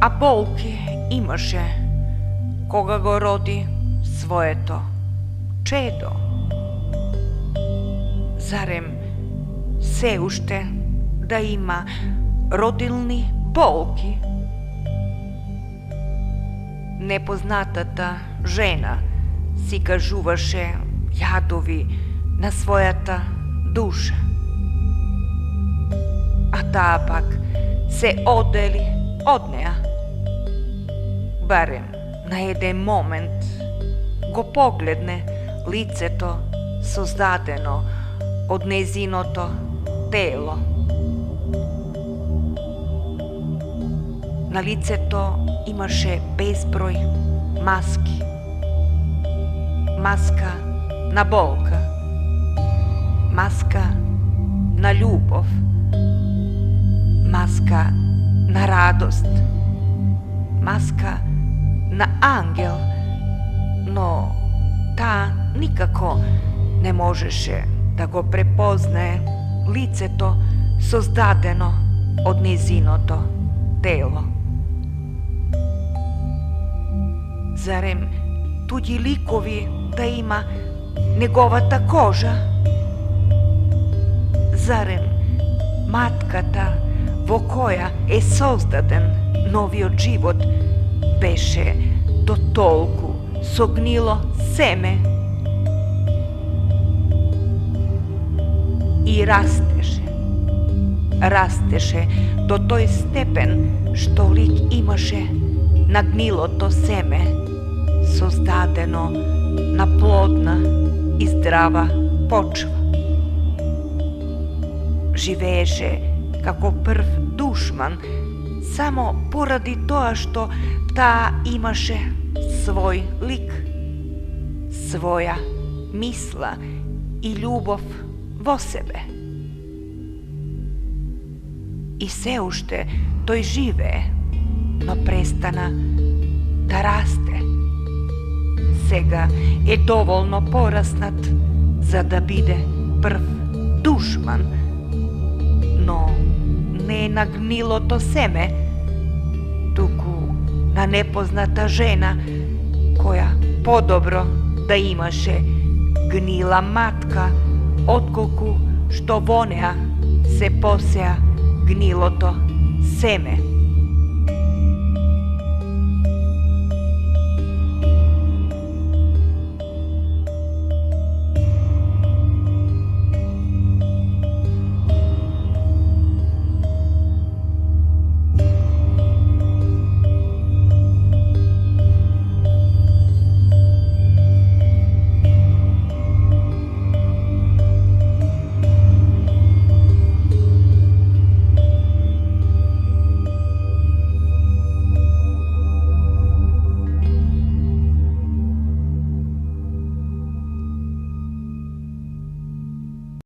a bolke imаше кога го роди своето чедо. Зарем се уште да има родилни болки? Непознатата жена си кажуваше јадови на својата душа, а таа пак се одели од неа. Барем на еден момент го погледне лицето создадено од незиното тело. На лицето имаше безброј маски. Маска на болка, маска на љубов, маска на радост, маска на ангел, но таа никако не можеше да го препознае лицето создадено од незиното тело. Зарем туѓи ликови да има неговата кожа? Зарем матката во која е создаден новиот живот беше до толку со гнило семе и растеше до тој степен што лик имаше на гнилото семе, создадено на плодна и здрава почва. Живееше како прв душман само поради тоа што таа имаше свој лик, своја мисла и љубов во себе. И се уште тој живее, но престана да расте. Сега е доволно пораснат за да биде прв душман, но не на гнилото семе, туку на непозната жена која подобро да имаше гнила матка, отколку што во неа се посеа гнилото семе.